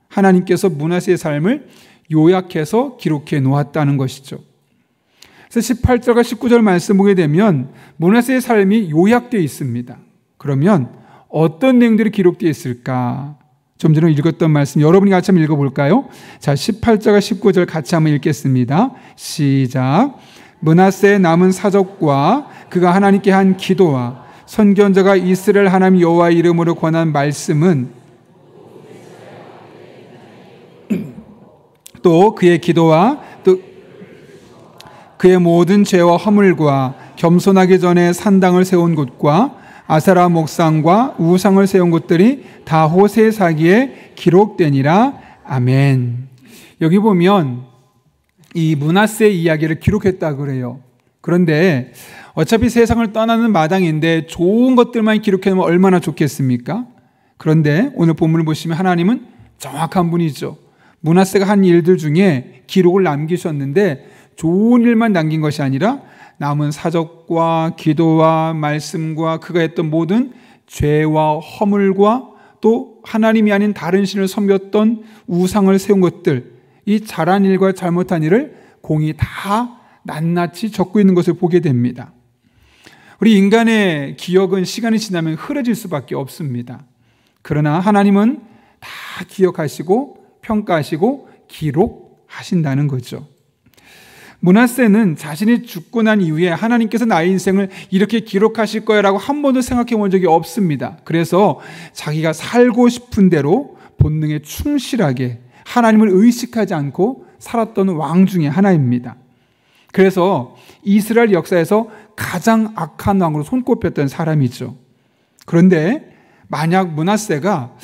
하나님께서 므낫세의 삶을 요약해서 기록해 놓았다는 것이죠. 그래서 18절과 19절 말씀 보게 되면 므낫세의 삶이 요약되어 있습니다. 그러면 어떤 내용들이 기록되어 있을까? 좀 전에 읽었던 말씀 여러분이 같이 한번 읽어볼까요? 자, 18절과 19절 같이 한번 읽겠습니다. 시작. 므낫세의 남은 사적과 그가 하나님께 한 기도와 선견자가 이스라엘 하나님 여호와의 이름으로 권한 말씀은 또 그의 기도와 또 그의 모든 죄와 허물과 겸손하기 전에 산당을 세운 곳과 아사라 목상과 우상을 세운 곳들이 다 호세의 사기에 기록되니라. 아멘. 여기 보면 이 므낫세의 이야기를 기록했다 그래요. 그런데 어차피 세상을 떠나는 마당인데 좋은 것들만 기록해놓으면 얼마나 좋겠습니까? 그런데 오늘 본문을 보시면 하나님은 정확한 분이죠. 므낫세가 한 일들 중에 기록을 남기셨는데 좋은 일만 남긴 것이 아니라 남은 사적과 기도와 말씀과 그가 했던 모든 죄와 허물과 또 하나님이 아닌 다른 신을 섬겼던 우상을 세운 것들, 이 잘한 일과 잘못한 일을 공이 다 낱낱이 적고 있는 것을 보게 됩니다. 우리 인간의 기억은 시간이 지나면 흐려질 수밖에 없습니다. 그러나 하나님은 다 기억하시고 평가하시고 기록하신다는 거죠. 므낫세는 자신이 죽고 난 이후에 하나님께서 나의 인생을 이렇게 기록하실 거야라고 한 번도 생각해 본 적이 없습니다. 그래서 자기가 살고 싶은 대로 본능에 충실하게 하나님을 의식하지 않고 살았던 왕 중에 하나입니다. 그래서 이스라엘 역사에서 가장 악한 왕으로 손꼽혔던 사람이죠. 그런데 만약 므낫세가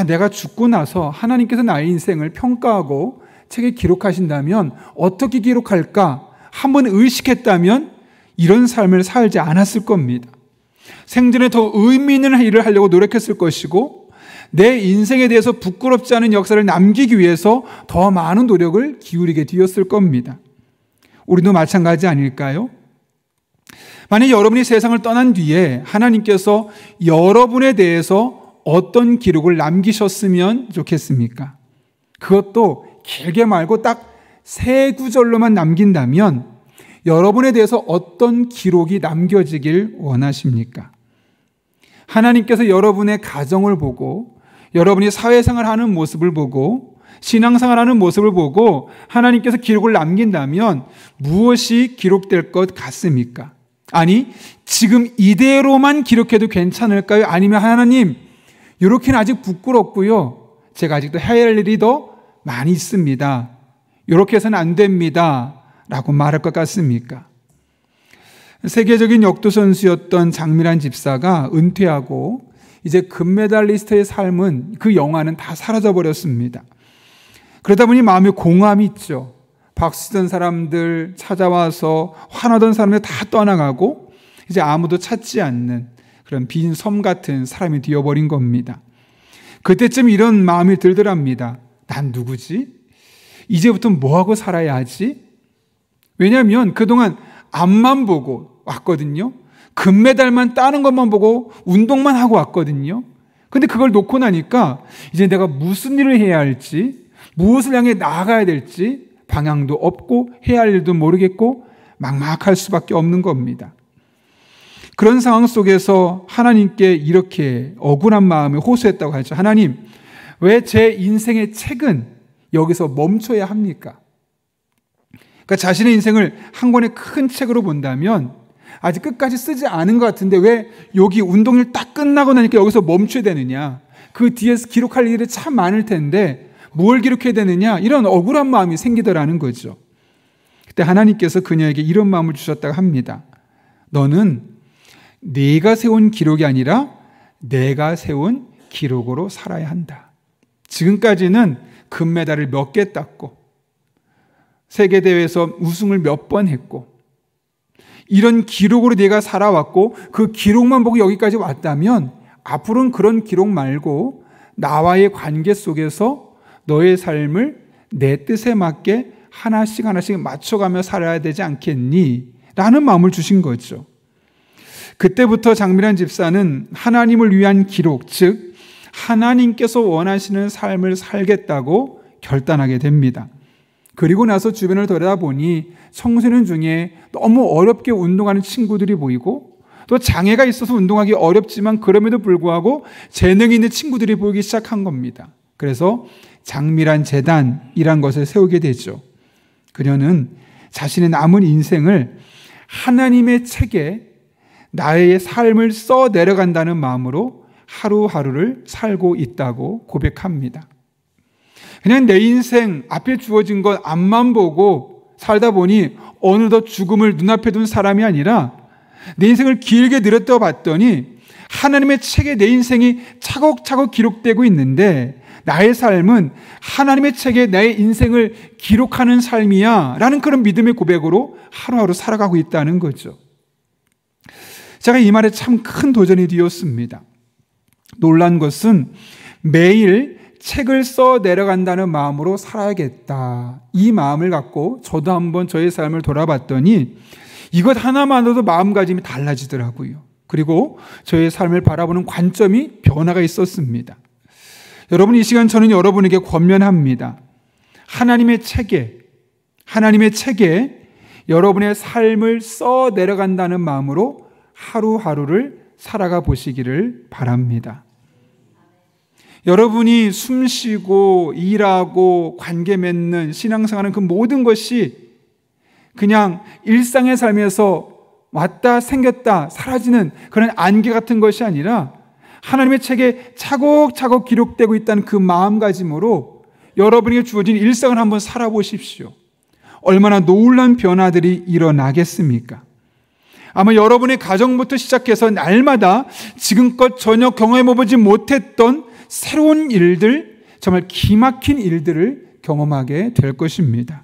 내가 죽고 나서 하나님께서 나의 인생을 평가하고 책에 기록하신다면 어떻게 기록할까 한번 의식했다면 이런 삶을 살지 않았을 겁니다. 생전에 더 의미 있는 일을 하려고 노력했을 것이고 내 인생에 대해서 부끄럽지 않은 역사를 남기기 위해서 더 많은 노력을 기울이게 되었을 겁니다. 우리도 마찬가지 아닐까요? 만약 여러분이 세상을 떠난 뒤에 하나님께서 여러분에 대해서 어떤 기록을 남기셨으면 좋겠습니까? 그것도 길게 말고 딱 3구절로만 남긴다면 여러분에 대해서 어떤 기록이 남겨지길 원하십니까? 하나님께서 여러분의 가정을 보고 여러분이 사회생활 하는 모습을 보고 신앙생활 하는 모습을 보고 하나님께서 기록을 남긴다면 무엇이 기록될 것 같습니까? 아니, 지금 이대로만 기록해도 괜찮을까요? 아니면 하나님, 이렇게는 아직 부끄럽고요. 제가 아직도 해야 할 일이 더 많이 있습니다. 이렇게 해서는 안 됩니다. 라고 말할 것 같습니까? 세계적인 역도선수였던 장미란 집사가 은퇴하고 이제 금메달리스트의 삶은 그 영화는 다 사라져버렸습니다. 그러다 보니 마음에 공함이 있죠. 박수던 사람들 찾아와서 환호던 사람들 다 떠나가고 이제 아무도 찾지 않는 그런 빈 섬 같은 사람이 되어버린 겁니다. 그때쯤 이런 마음이 들더랍니다. 난 누구지? 이제부터 뭐하고 살아야 하지? 왜냐하면 그동안 앞만 보고 왔거든요. 금메달만 따는 것만 보고 운동만 하고 왔거든요. 근데 그걸 놓고 나니까 이제 내가 무슨 일을 해야 할지, 무엇을 향해 나아가야 될지 방향도 없고 해야 할 일도 모르겠고 막막할 수밖에 없는 겁니다. 그런 상황 속에서 하나님께 이렇게 억울한 마음에 호소했다고 하죠. 하나님, 왜 제 인생의 책은 여기서 멈춰야 합니까? 그러니까 자신의 인생을 한 권의 큰 책으로 본다면 아직 끝까지 쓰지 않은 것 같은데 왜 여기 운동일 딱 끝나고 나니까 여기서 멈춰야 되느냐? 그 뒤에서 기록할 일이 참 많을 텐데 뭘 기록해야 되느냐? 이런 억울한 마음이 생기더라는 거죠. 그때 하나님께서 그녀에게 이런 마음을 주셨다고 합니다. 너는 네가 세운 기록이 아니라 내가 세운 기록으로 살아야 한다. 지금까지는 금메달을 몇 개 땄고 세계대회에서 우승을 몇 번 했고 이런 기록으로 네가 살아왔고 그 기록만 보고 여기까지 왔다면 앞으로는 그런 기록 말고 나와의 관계 속에서 너의 삶을 내 뜻에 맞게 하나씩 맞춰가며 살아야 되지 않겠니? 라는 마음을 주신 거죠. 그때부터 장미란 집사는 하나님을 위한 기록, 즉 하나님께서 원하시는 삶을 살겠다고 결단하게 됩니다. 그리고 나서 주변을 돌아보니 청소년 중에 너무 어렵게 운동하는 친구들이 보이고 또 장애가 있어서 운동하기 어렵지만 그럼에도 불구하고 재능이 있는 친구들이 보이기 시작한 겁니다. 그래서 장미란 재단이란 것을 세우게 되죠. 그녀는 자신의 남은 인생을 하나님의 책에 나의 삶을 써 내려간다는 마음으로 하루하루를 살고 있다고 고백합니다. 그냥 내 인생 앞에 주어진 것 앞만 보고 살다 보니 어느덧 죽음을 눈앞에 둔 사람이 아니라 내 인생을 길게 들여다 봤더니 하나님의 책에 내 인생이 차곡차곡 기록되고 있는데 나의 삶은 하나님의 책에 나의 인생을 기록하는 삶이야 라는 그런 믿음의 고백으로 하루하루 살아가고 있다는 거죠. 제가 이 말에 참 큰 도전이 되었습니다. 놀란 것은 매일 책을 써 내려간다는 마음으로 살아야겠다. 이 마음을 갖고 저도 한번 저의 삶을 돌아봤더니 이것 하나만으로도 마음가짐이 달라지더라고요. 그리고 저의 삶을 바라보는 관점이 변화가 있었습니다. 여러분, 이 시간 저는 여러분에게 권면합니다. 하나님의 책에 여러분의 삶을 써 내려간다는 마음으로 하루하루를 살아가 보시기를 바랍니다. 여러분이 숨쉬고 일하고 관계 맺는 신앙생활하는 그 모든 것이 그냥 일상의 삶에서 왔다 생겼다 사라지는 그런 안개 같은 것이 아니라 하나님의 책에 차곡차곡 기록되고 있다는 그 마음가짐으로 여러분에게 주어진 일상을 한번 살아보십시오. 얼마나 놀라운 변화들이 일어나겠습니까? 아마 여러분의 가정부터 시작해서 날마다 지금껏 전혀 경험해보지 못했던 새로운 일들, 정말 기막힌 일들을 경험하게 될 것입니다.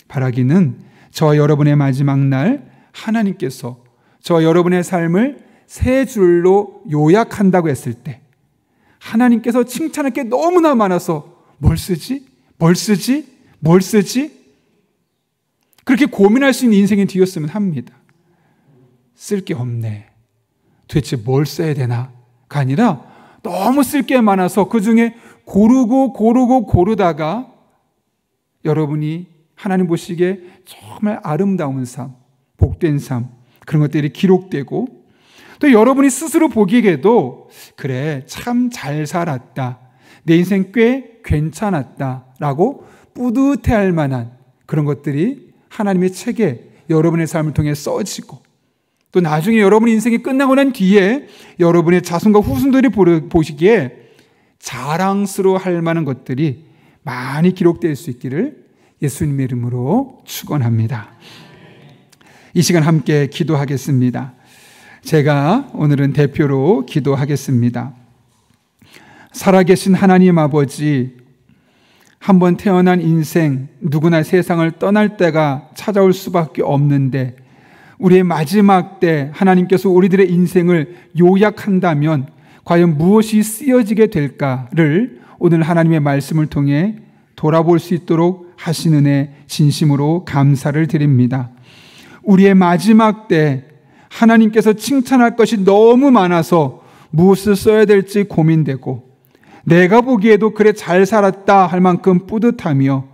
바라기는 저와 여러분의 마지막 날 하나님께서 저와 여러분의 삶을 세 줄로 요약한다고 했을 때 하나님께서 칭찬할 게 너무나 많아서 뭘 쓰지? 그렇게 고민할 수 있는 인생이 되었으면 합니다. 쓸 게 없네. 도대체 뭘 써야 되나가 아니라 너무 쓸 게 많아서 그 중에 고르다가 여러분이 하나님 보시기에 정말 아름다운 삶, 복된 삶, 그런 것들이 기록되고 또 여러분이 스스로 보기에도 그래, 참 잘 살았다. 내 인생 꽤 괜찮았다. 라고 뿌듯해할 만한 그런 것들이 하나님의 책에 여러분의 삶을 통해 써지고 또 나중에 여러분의 인생이 끝나고 난 뒤에 여러분의 자손과 후손들이 보시기에 자랑스러워할 만한 것들이 많이 기록될 수 있기를 예수님의 이름으로 축원합니다. 이 시간 함께 기도하겠습니다. 제가 오늘은 대표로 기도하겠습니다. 살아계신 하나님 아버지, 한번 태어난 인생 누구나 세상을 떠날 때가 찾아올 수밖에 없는데 우리의 마지막 때 하나님께서 우리들의 인생을 요약한다면 과연 무엇이 쓰여지게 될까를 오늘 하나님의 말씀을 통해 돌아볼 수 있도록 하신 은혜 진심으로 감사를 드립니다. 우리의 마지막 때 하나님께서 칭찬할 것이 너무 많아서 무엇을 써야 될지 고민되고 내가 보기에도 그래 잘 살았다 할 만큼 뿌듯하며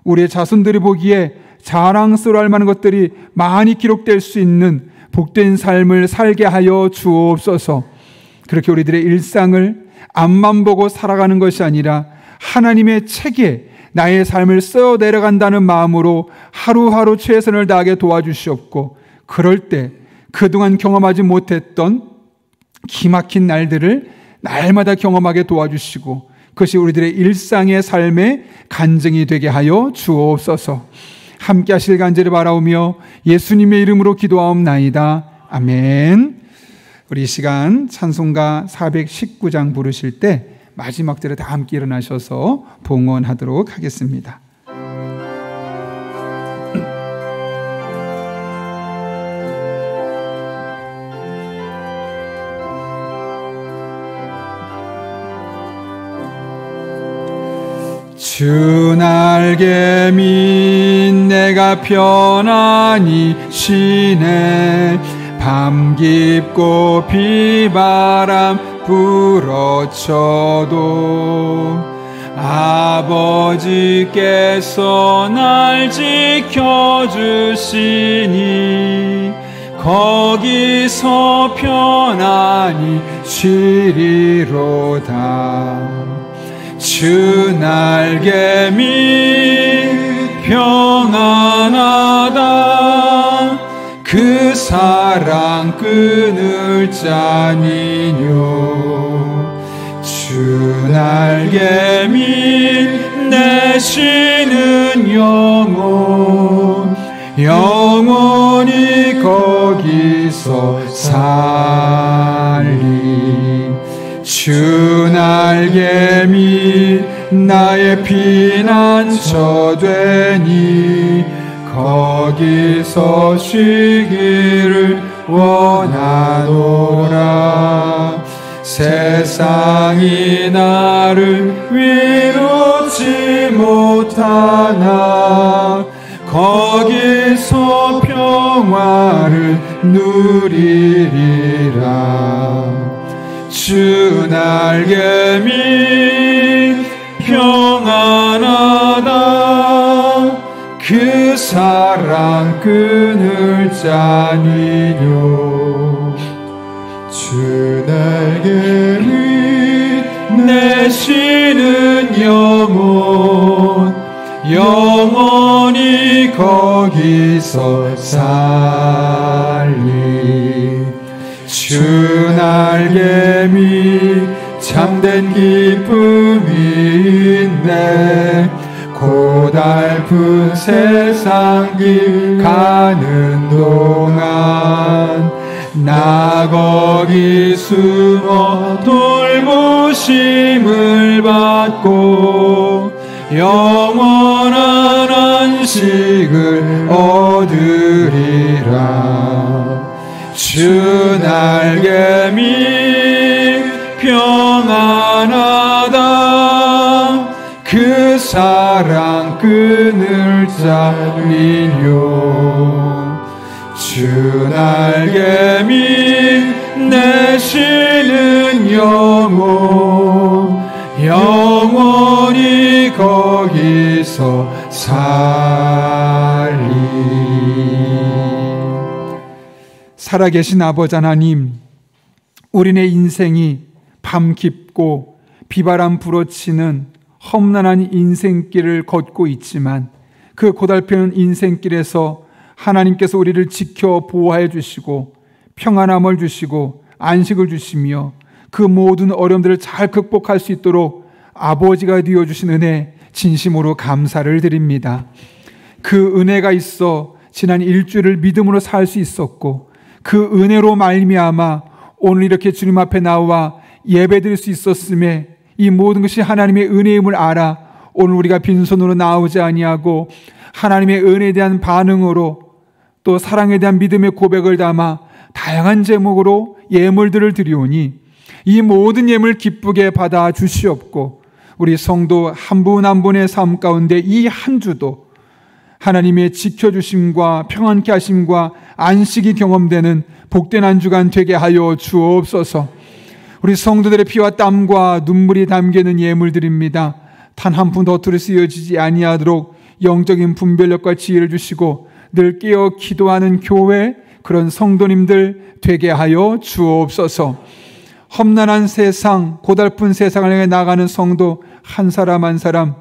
우리의 자손들이 보기에 자랑스러워할 만한 것들이 많이 기록될 수 있는 복된 삶을 살게 하여 주옵소서. 그렇게 우리들의 일상을 앞만 보고 살아가는 것이 아니라 하나님의 책에 나의 삶을 써 내려간다는 마음으로 하루하루 최선을 다하게 도와주시옵고 그럴 때 그동안 경험하지 못했던 기막힌 날들을 날마다 경험하게 도와주시고 그것이 우리들의 일상의 삶의 간증이 되게 하여 주옵소서. 함께 하실 간절히 바라오며 예수님의 이름으로 기도하옵나이다. 아멘. 우리 이 시간 찬송가 419장 부르실 때 마지막 절에 다 함께 일어나셔서 봉헌하도록 하겠습니다. 주 날개민 내가 편안히 쉬네. 밤 깊고 비바람 불어쳐도 아버지께서 날 지켜주시니 거기서 편안히 쉬리로다. 주 날개 밑 평안하다. 그 사랑 끊을 자니뇨. 주 날개 밑 내 쉬는 영혼 영원히 거기서 살리. 주 날개 밑 나의 피난처 되니 거기서 쉬기를 원하노라. 세상이 나를 위롭지 못하나 거기서 평화를 누리리라. 주 날개 밑 평안하다. 그 사랑 끊을 자니뇨. 주 날개 밑 내 쉬는 영혼 영원히 거기서 살리. 주 날개 밑 참된 기쁨이 있네. 고달픈 세상 길 가는 동안 나 거기 숨어 돌보심을 받고 영원한 안식을 얻으리라. 주 날개 밑 평안하다. 그 사랑 끊을 자니뇨. 주 날개 밑 내 쉬는 영혼 영원히 거기서 살리. 살아계신 아버지 하나님, 우리네 인생이 밤 깊고 비바람 불어치는 험난한 인생길을 걷고 있지만 그 고달픈 인생길에서 하나님께서 우리를 지켜 보호해 주시고 평안함을 주시고 안식을 주시며 그 모든 어려움들을 잘 극복할 수 있도록 아버지가 되어주신 은혜 진심으로 감사를 드립니다. 그 은혜가 있어 지난 일주일을 믿음으로 살 수 있었고 그 은혜로 말미암아 오늘 이렇게 주님 앞에 나와 예배드릴 수 있었음에 이 모든 것이 하나님의 은혜임을 알아 오늘 우리가 빈손으로 나오지 아니하고 하나님의 은혜에 대한 반응으로 또 사랑에 대한 믿음의 고백을 담아 다양한 제목으로 예물들을 드리오니 이 모든 예물 기쁘게 받아 주시옵고 우리 성도 한 분 한 분의 삶 가운데 이 한 주도 하나님의 지켜주심과 평안케 하심과 안식이 경험되는 복된 한 주간 되게 하여 주옵소서. 우리 성도들의 피와 땀과 눈물이 담기는 예물들입니다. 단 한 푼 더 들을 쓰여지지 아니하도록 영적인 분별력과 지혜를 주시고 늘 깨어 기도하는 교회 그런 성도님들 되게 하여 주옵소서. 험난한 세상, 고달픈 세상을 향해 나가는 성도 한 사람 한 사람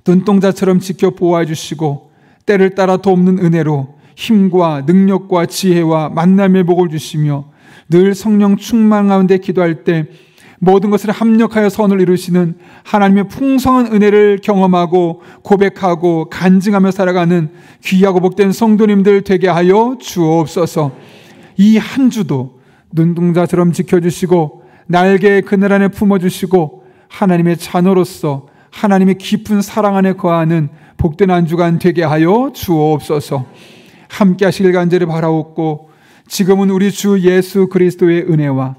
눈동자처럼 지켜 보호해 주시고 때를 따라 돕는 은혜로 힘과 능력과 지혜와 만남의 복을 주시며 늘 성령 충만 가운데 기도할 때 모든 것을 합력하여 선을 이루시는 하나님의 풍성한 은혜를 경험하고 고백하고 간증하며 살아가는 귀하고 복된 성도님들 되게 하여 주옵소서. 이 한 주도 눈동자처럼 지켜주시고 날개의 그늘 안에 품어주시고 하나님의 자녀로서 하나님의 깊은 사랑 안에 거하는 복된 한 주간 되게 하여 주옵소서. 함께 하시길 간절히 바라옵고 지금은 우리 주 예수 그리스도의 은혜와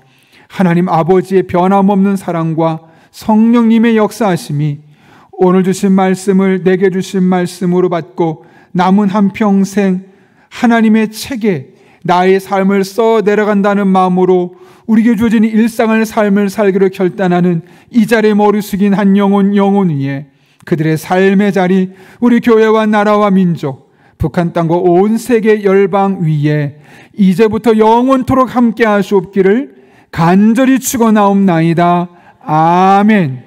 하나님 아버지의 변함없는 사랑과 성령님의 역사하심이 오늘 주신 말씀을 내게 주신 말씀으로 받고 남은 한평생 하나님의 책에 나의 삶을 써 내려간다는 마음으로 우리에게 주어진 일상의 삶을 살기로 결단하는 이 자리에 머리 숙인 한 영혼 위에 그들의 삶의 자리, 우리 교회와 나라와 민족, 북한 땅과 온 세계 열방 위에 이제부터 영원토록 함께 하시옵기를 간절히 축원하옵나이다. 아멘.